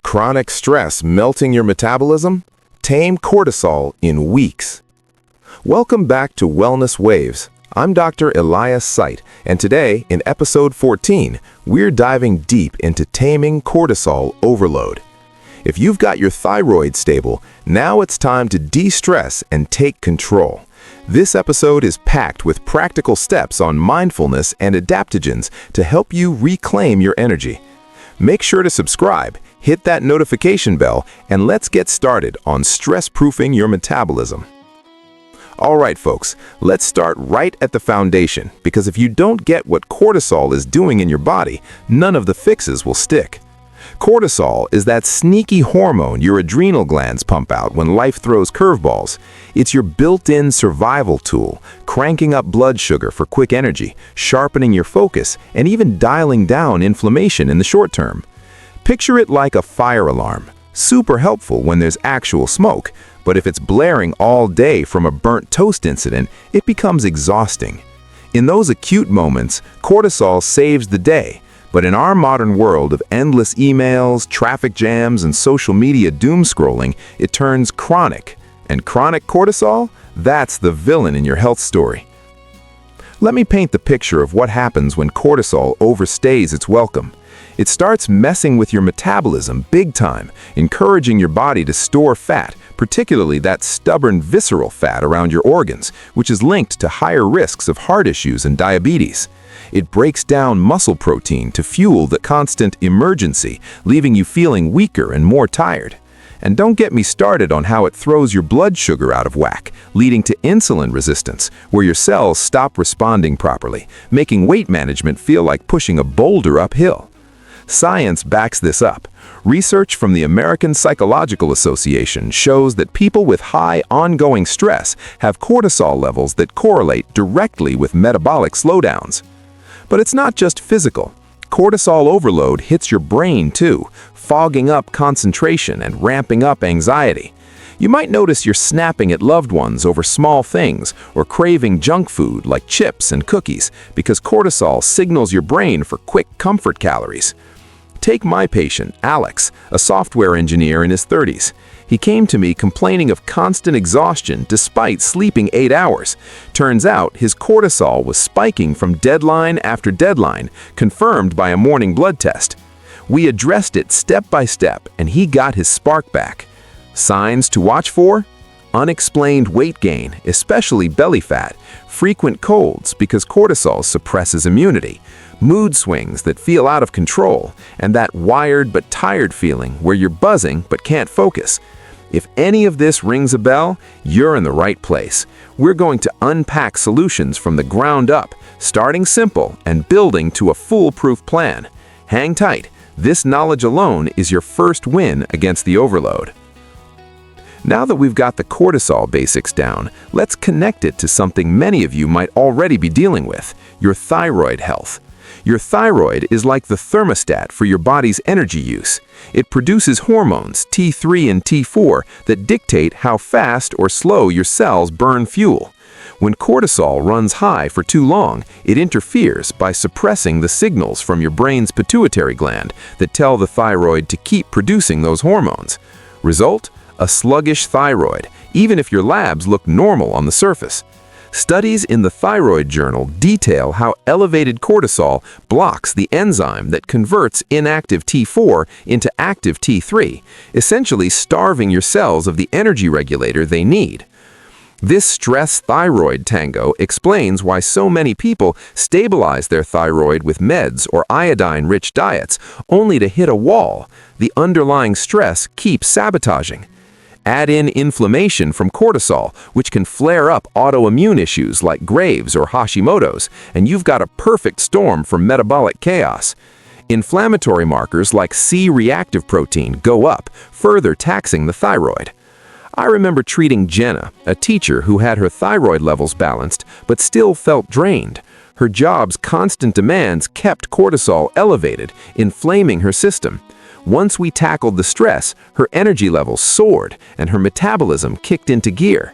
Chronic stress melting your metabolism? Tame cortisol in weeks. Welcome back to Wellness Waves. I'm Dr. Elias Site, and today, in episode 14, we're diving deep into taming cortisol overload. If you've got your thyroid stable, now it's time to de-stress and take control. This episode is packed with practical steps on mindfulness and adaptogens to help you reclaim your energy. Make sure to subscribe, hit that notification bell, and let's get started on stress-proofing your metabolism. All right, folks, let's start right at the foundation, because if you don't get what cortisol is doing in your body, none of the fixes will stick. Cortisol is that sneaky hormone your adrenal glands pump out when life throws curveballs. It's your built-in survival tool, cranking up blood sugar for quick energy, sharpening your focus, and even dialing down inflammation in the short term. Picture it like a fire alarm, super helpful when there's actual smoke, but if it's blaring all day from a burnt toast incident, it becomes exhausting. In those acute moments, cortisol saves the day. But in our modern world of endless emails, traffic jams, and social media doom scrolling, it turns chronic. And chronic cortisol? That's the villain in your health story. Let me paint the picture of what happens when cortisol overstays its welcome. It starts messing with your metabolism big time, encouraging your body to store fat, particularly that stubborn visceral fat around your organs, which is linked to higher risks of heart issues and diabetes. It breaks down muscle protein to fuel the constant emergency, leaving you feeling weaker and more tired. And don't get me started on how it throws your blood sugar out of whack, leading to insulin resistance, where your cells stop responding properly, making weight management feel like pushing a boulder uphill. Science backs this up. Research from the American Psychological Association shows that people with high ongoing stress have cortisol levels that correlate directly with metabolic slowdowns. But it's not just physical. Cortisol overload hits your brain too, fogging up concentration and ramping up anxiety. You might notice you're snapping at loved ones over small things or craving junk food like chips and cookies because cortisol signals your brain for quick comfort calories. Take my patient, Alex, a software engineer in his 30s. He came to me complaining of constant exhaustion despite sleeping 8 hours. Turns out his cortisol was spiking from deadline after deadline, confirmed by a morning blood test. We addressed it step by step, and he got his spark back. Signs to watch for? Unexplained weight gain, especially belly fat, frequent colds because cortisol suppresses immunity, mood swings that feel out of control, and that wired but tired feeling where you're buzzing but can't focus. If any of this rings a bell, you're in the right place. We're going to unpack solutions from the ground up, starting simple and building to a foolproof plan. Hang tight. This knowledge alone is your first win against the overload. Now that we've got the cortisol basics down, let's connect it to something many of you might already be dealing with, your thyroid health. Your thyroid is like the thermostat for your body's energy use. It produces hormones, T3 and T4, that dictate how fast or slow your cells burn fuel. When cortisol runs high for too long, it interferes by suppressing the signals from your brain's pituitary gland that tell the thyroid to keep producing those hormones. Result? A sluggish thyroid, even if your labs look normal on the surface. Studies in the Thyroid Journal detail how elevated cortisol blocks the enzyme that converts inactive T4 into active T3, essentially starving your cells of the energy regulator they need. This stress-thyroid tango explains why so many people stabilize their thyroid with meds or iodine-rich diets, only to hit a wall. The underlying stress keeps sabotaging. Add in inflammation from cortisol, which can flare up autoimmune issues like Graves or Hashimoto's, and you've got a perfect storm for metabolic chaos. Inflammatory markers like C-reactive protein go up, further taxing the thyroid. I remember treating Jenna, a teacher who had her thyroid levels balanced but still felt drained. Her job's constant demands kept cortisol elevated, inflaming her system. Once we tackled the stress, her energy levels soared and her metabolism kicked into gear.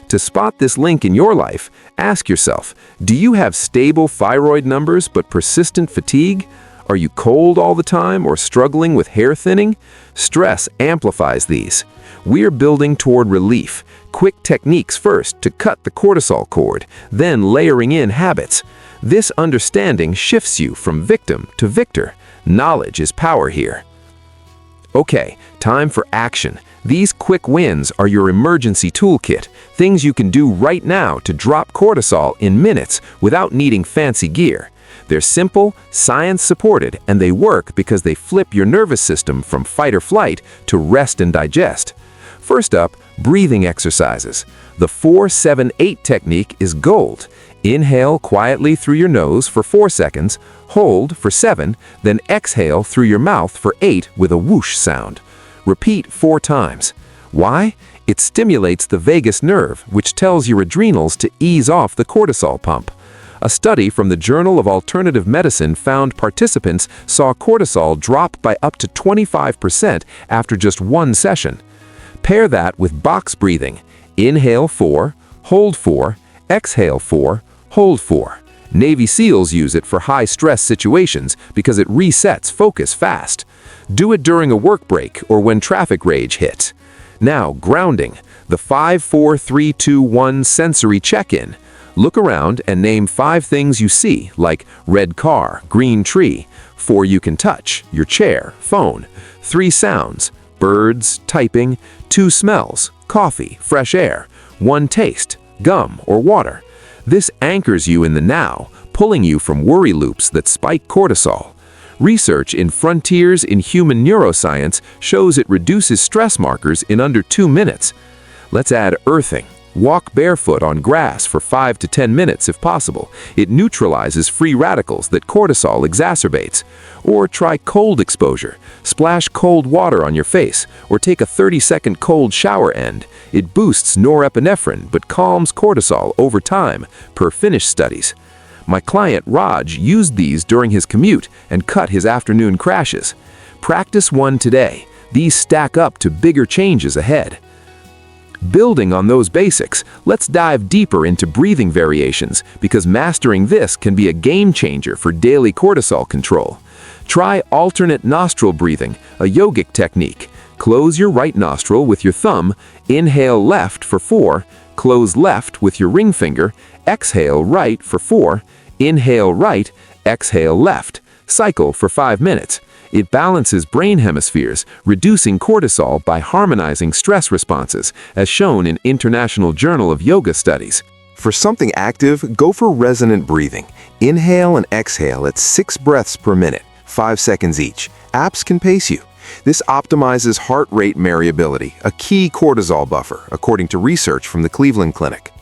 To spot this link in your life, ask yourself, do you have stable thyroid numbers but persistent fatigue? Are you cold all the time or struggling with hair thinning? Stress amplifies these. We're building toward relief. Quick techniques first to cut the cortisol cord, then layering in habits. This understanding shifts you from victim to victor. Knowledge is power here. Okay, time for action. These quick wins are your emergency toolkit, things you can do right now to drop cortisol in minutes without needing fancy gear. They're simple, science-supported, and they work because they flip your nervous system from fight or flight to rest and digest. First up, breathing exercises. The 4-7-8 technique is gold. Inhale quietly through your nose for 4 seconds, hold for 7, then exhale through your mouth for 8 with a whoosh sound. Repeat 4 times. Why? It stimulates the vagus nerve, which tells your adrenals to ease off the cortisol pump. A study from the Journal of Alternative Medicine found participants saw cortisol drop by up to 25% after just 1 session. Pair that with box breathing. Inhale 4, hold 4, exhale 4, hold 4. Navy SEALs use it for high-stress situations because it resets focus fast. Do it during a work break or when traffic rage hits. Now, grounding. The 5-4-3-2-1 sensory check-in. Look around and name 5 things you see, like red car, green tree. 4 you can touch, your chair, phone. 3 sounds, birds, typing. 2 smells, coffee, fresh air. 1 taste, gum or water. This anchors you in the now, pulling you from worry loops that spike cortisol. Research in Frontiers in Human Neuroscience shows it reduces stress markers in under 2 minutes. Let's add earthing. Walk barefoot on grass for 5 to 10 minutes if possible. It neutralizes free radicals that cortisol exacerbates. Or try cold exposure. Splash cold water on your face, or take a 30-second cold shower end. It boosts norepinephrine but calms cortisol over time, per Finnish studies. My client Raj used these during his commute and cut his afternoon crashes. Practice one today. These stack up to bigger changes ahead. Building on those basics, let's dive deeper into breathing variations because mastering this can be a game changer for daily cortisol control. Try alternate nostril breathing, a yogic technique. Close your right nostril with your thumb, inhale left for 4, close left with your ring finger, exhale right for 4, inhale right, exhale left. Cycle for 5 minutes. It balances brain hemispheres, reducing cortisol by harmonizing stress responses, as shown in International Journal of Yoga Studies. For something active, go for resonant breathing. Inhale and exhale at 6 breaths per minute, 5 seconds each. Apps can pace you. This optimizes heart rate variability, a key cortisol buffer, according to research from the Cleveland Clinic.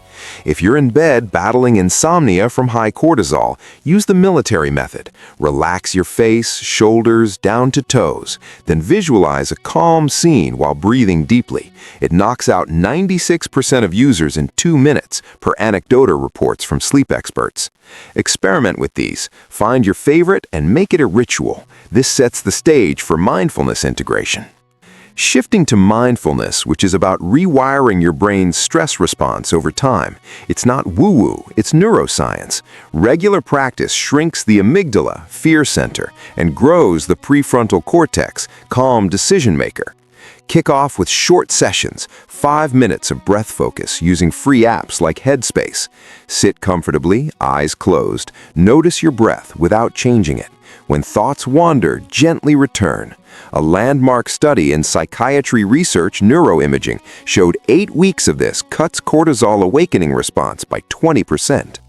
If you're in bed battling insomnia from high cortisol, use the military method. Relax your face, shoulders, down to toes. Then visualize a calm scene while breathing deeply. It knocks out 96% of users in 2 minutes, per anecdotal reports from sleep experts. Experiment with these. Find your favorite and make it a ritual. This sets the stage for mindfulness integration. Shifting to mindfulness, which is about rewiring your brain's stress response over time. It's not woo-woo, it's neuroscience. Regular practice shrinks the amygdala, fear center, and grows the prefrontal cortex, calm decision maker. Kick off with short sessions, 5 minutes of breath focus using free apps like Headspace. Sit comfortably, eyes closed. Notice your breath without changing it. When thoughts wander, gently return. A landmark study in psychiatry research neuroimaging showed 8 weeks of this cuts cortisol awakening response by 20%.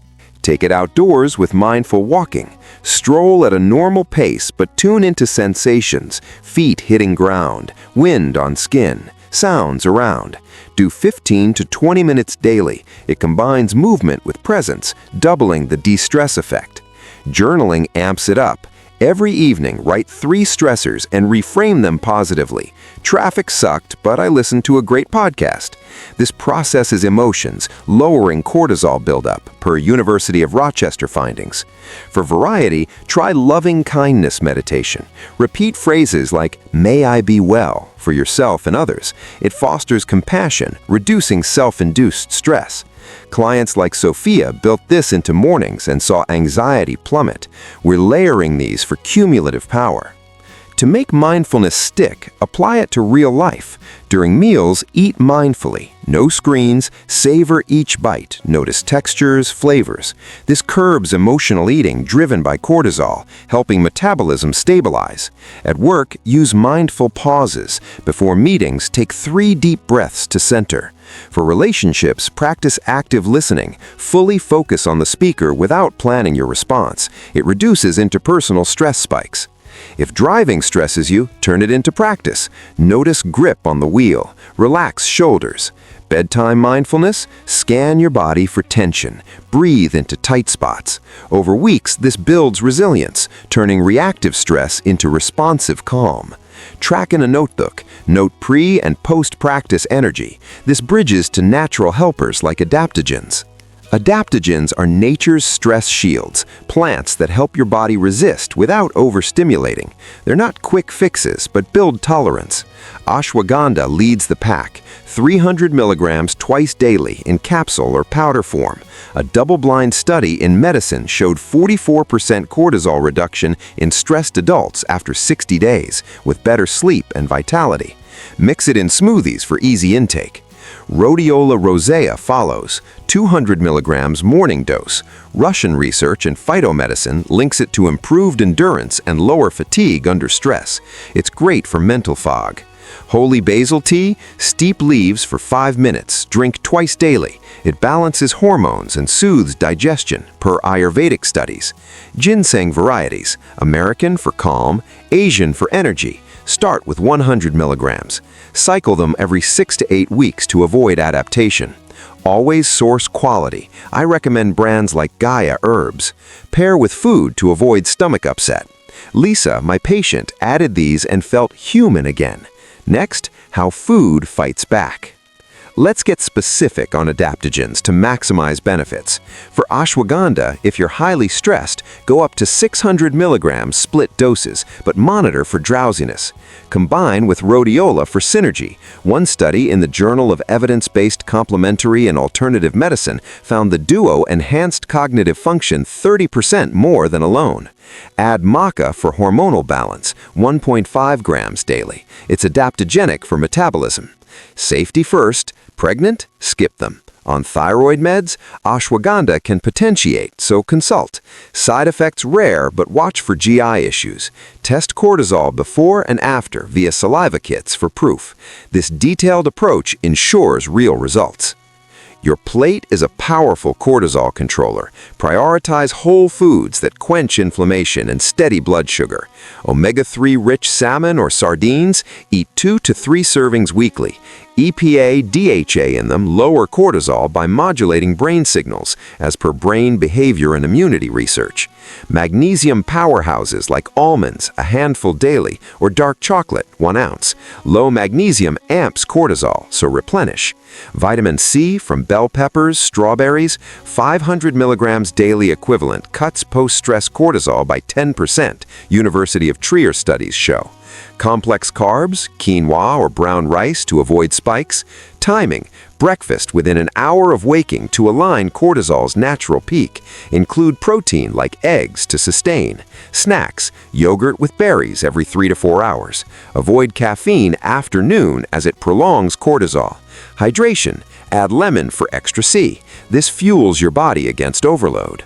Take it outdoors with mindful walking. Stroll at a normal pace but tune into sensations, feet hitting ground, wind on skin, sounds around. Do 15 to 20 minutes daily. It combines movement with presence, doubling the de-stress effect. Journaling amps it up. Every evening, write 3 stressors and reframe them positively. Traffic sucked, but I listened to a great podcast. This processes emotions, lowering cortisol buildup, per University of Rochester findings. For variety, try loving kindness meditation. Repeat phrases like, "May I be well," for yourself and others. It fosters compassion, reducing self-induced stress. Clients like Sophia built this into mornings and saw anxiety plummet. We're layering these for cumulative power. To make mindfulness stick, apply it to real life. During meals, eat mindfully. No screens, savor each bite. Notice textures, flavors. This curbs emotional eating driven by cortisol, helping metabolism stabilize. At work, use mindful pauses. Before meetings, take 3 deep breaths to center. For relationships, practice active listening. Fully focus on the speaker without planning your response. It reduces interpersonal stress spikes. If driving stresses you, turn it into practice. Notice grip on the wheel. Relax shoulders. Bedtime mindfulness? Scan your body for tension. Breathe into tight spots. Over weeks, this builds resilience, turning reactive stress into responsive calm. Track in a notebook. Note pre- and post-practice energy. This bridges to natural helpers like adaptogens. Adaptogens are nature's stress shields, plants that help your body resist without overstimulating. They're not quick fixes, but build tolerance. Ashwagandha leads the pack, 300 milligrams twice daily in capsule or powder form. A double-blind study in medicine showed 44% cortisol reduction in stressed adults after 60 days, with better sleep and vitality. Mix it in smoothies for easy intake. Rhodiola rosea follows, 200 milligrams morning dose. Russian research in phytomedicine links it to improved endurance and lower fatigue under stress. It's great for mental fog. Holy basil tea, steep leaves for 5 minutes, drink twice daily. It balances hormones and soothes digestion, per Ayurvedic studies. Ginseng varieties, American for calm, Asian for energy. Start with 100 milligrams. Cycle them every 6 to 8 weeks to avoid adaptation. Always source quality. I recommend brands like Gaia Herbs. Pair with food to avoid stomach upset. Lisa, my patient, added these and felt human again. Next, how food fights back. Let's get specific on adaptogens to maximize benefits. For ashwagandha, if you're highly stressed, go up to 600 milligrams split doses, but monitor for drowsiness. Combine with rhodiola for synergy. One study in the Journal of Evidence-Based Complementary and Alternative Medicine found the duo enhanced cognitive function 30% more than alone. Add maca for hormonal balance, 1.5 grams daily. It's adaptogenic for metabolism. Safety first. Pregnant? Skip them. On thyroid meds, ashwagandha can potentiate, so consult. Side effects rare, but watch for GI issues. Test cortisol before and after via saliva kits for proof. This detailed approach ensures real results. Your plate is a powerful cortisol controller. Prioritize whole foods that quench inflammation and steady blood sugar. Omega-3 rich salmon or sardines, eat 2 to 3 servings weekly. EPA, DHA in them lower cortisol by modulating brain signals, as per brain behavior and immunity research. Magnesium powerhouses like almonds, a handful daily, or dark chocolate, 1 ounce. Low magnesium amps cortisol, so replenish. Vitamin C from bell peppers, strawberries, 500 milligrams daily equivalent cuts post-stress cortisol by 10%, University of Trier studies show. Complex carbs, quinoa or brown rice to avoid spikes. Timing, breakfast within an hour of waking to align cortisol's natural peak. Include protein like eggs to sustain. Snacks, yogurt with berries every 3 to 4 hours. Avoid caffeine after noon as it prolongs cortisol. Hydration, add lemon for extra C. This fuels your body against overload.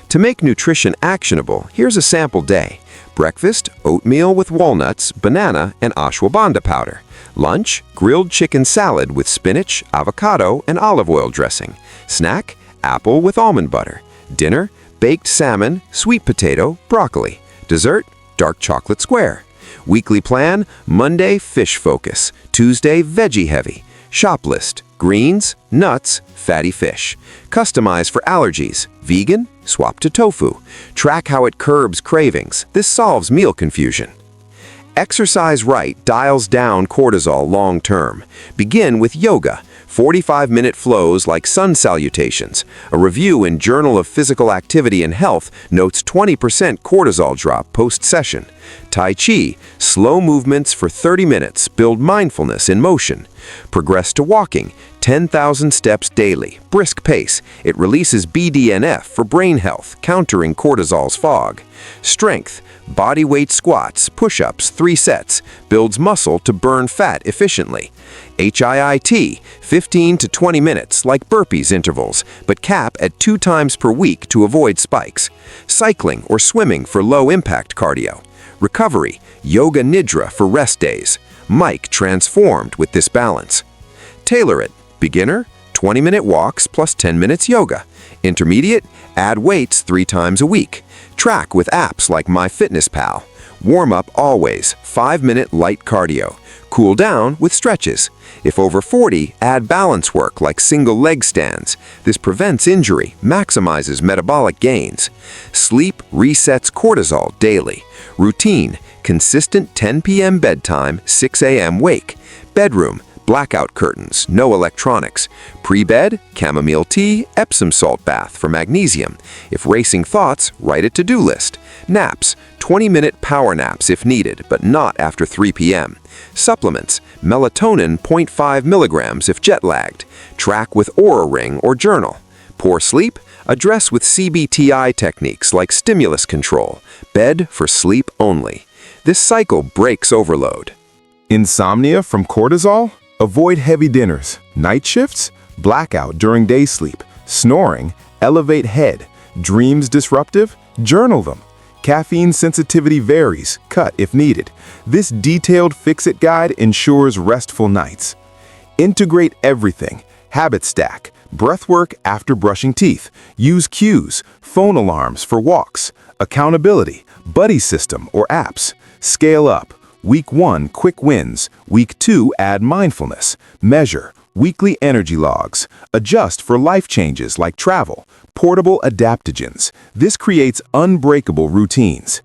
To make nutrition actionable, here's a sample day. Breakfast, oatmeal with walnuts, banana, and ashwagandha powder. Lunch, grilled chicken salad with spinach, avocado, and olive oil dressing. Snack, apple with almond butter. Dinner, baked salmon, sweet potato, broccoli. Dessert, dark chocolate square. Weekly plan, Monday, fish focus. Tuesday, veggie heavy. Shop list, greens, nuts, fatty fish. Customize for allergies. Vegan? Swap to tofu. Track how it curbs cravings. This solves meal confusion. Exercise right dials down cortisol long term. Begin with yoga. 45-minute flows like sun salutations. A review in Journal of Physical Activity and Health notes 20% cortisol drop post-session. Tai Chi, slow movements for 30 minutes build mindfulness in motion. Progress to walking, 10,000 steps daily, brisk pace. It releases BDNF for brain health, countering cortisol's fog. Strength, body weight squats, push-ups, 3 sets, builds muscle to burn fat efficiently. HIIT, 15 to 20 minutes, like burpees intervals, but cap at 2 times per week to avoid spikes. Cycling or swimming for low-impact cardio. Recovery, yoga nidra for rest days. Mike transformed with this balance. Tailor it. Beginner, 20-minute walks plus 10 minutes yoga. Intermediate, add weights 3 times a week. Track with apps like MyFitnessPal. Warm up always, 5-minute light cardio. Cool down with stretches. If over 40, add balance work like single leg stands. This prevents injury, maximizes metabolic gains. Sleep resets cortisol daily. Routine, consistent 10 p.m. bedtime, 6 a.m. wake. Bedroom, blackout curtains, no electronics. Pre-bed, chamomile tea, Epsom salt bath for magnesium. If racing thoughts, write a to-do list. Naps, 20-minute power naps if needed, but not after 3 p.m. Supplements, melatonin 0.5 milligrams if jet-lagged. Track with Oura Ring or journal. Poor sleep, address with CBTI techniques like stimulus control. Bed for sleep only. This cycle breaks overload. Insomnia from cortisol? Avoid heavy dinners, night shifts, blackout during day sleep, snoring, elevate head, dreams disruptive, journal them. Caffeine sensitivity varies, cut if needed. This detailed fix-it guide ensures restful nights. Integrate everything, habit stack, breathwork after brushing teeth, use cues, phone alarms for walks, accountability, buddy system or apps, scale up. Week 1, quick wins. Week 2, add mindfulness. Measure, weekly energy logs. Adjust for life changes like travel. Portable adaptogens. This creates unbreakable routines.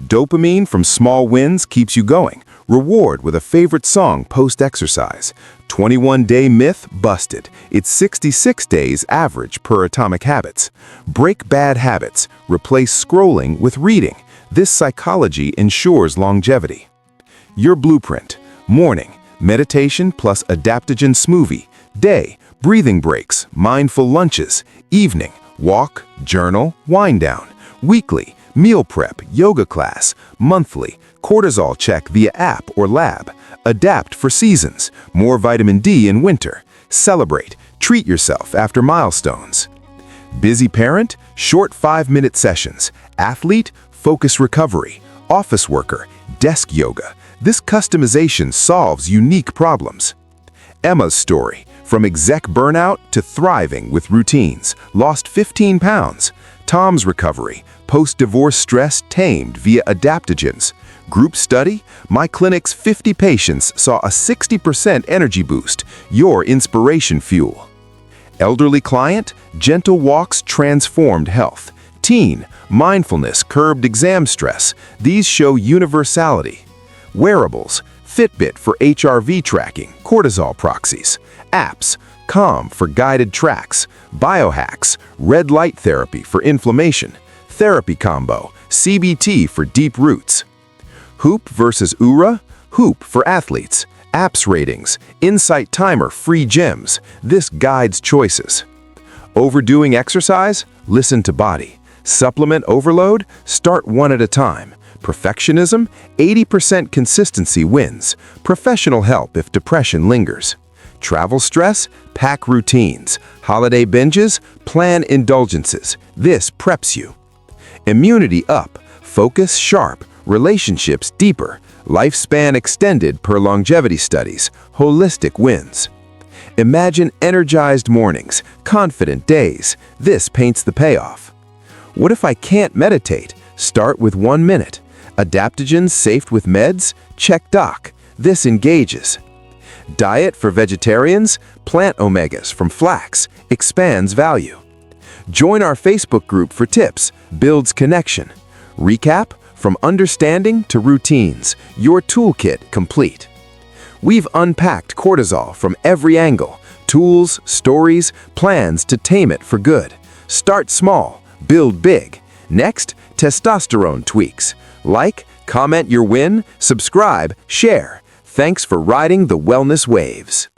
Dopamine from small wins keeps you going. Reward with a favorite song post-exercise. 21-day myth busted. It's 66 days average per Atomic Habits. Break bad habits. Replace scrolling with reading. This psychology ensures longevity. Your blueprint. Morning, meditation plus adaptogen smoothie. Day, breathing breaks, mindful lunches. Evening, walk, journal, wind down. Weekly, meal prep, yoga class. Monthly, cortisol check via app or lab. Adapt for seasons. More vitamin D in winter. Celebrate. Treat yourself after milestones. Busy parent, short 5-minute sessions. Athlete, focus recovery. Office worker, desk yoga. This customization solves unique problems. Emma's story, from exec burnout to thriving with routines, lost 15 pounds. Tom's recovery, post-divorce stress tamed via adaptogens. Group study, my clinic's 50 patients saw a 60% energy boost, your inspiration fuel. Elderly client, gentle walks transformed health. Teen, mindfulness curbed exam stress. These show universality. Wearables, Fitbit for HRV tracking, cortisol proxies. Apps, Calm for guided tracks. Biohacks, red light therapy for inflammation. Therapy combo, CBT for deep roots. Hoop versus Oura, Hoop for athletes. Apps ratings, Insight Timer free gems. This guides choices. Overdoing exercise? Listen to body. Supplement overload? Start one at a time. Perfectionism? 80% consistency wins. Professional help if depression lingers. Travel stress? Pack routines. Holiday binges? Plan indulgences. This preps you. Immunity up. Focus sharp. Relationships deeper. Lifespan extended per longevity studies. Holistic wins. Imagine energized mornings, confident days. This paints the payoff. What if I can't meditate? Start with 1 minute. Adaptogens safe with meds? Check doc. This engages. Diet for vegetarians? Plant omegas from flax. Expands value. Join our Facebook group for tips. Builds connection. Recap? From understanding to routines. Your toolkit complete. We've unpacked cortisol from every angle. Tools, stories, plans to tame it for good. Start small, build big. Next, testosterone tweaks. Like, comment your win, subscribe, share. Thanks for riding the wellness waves.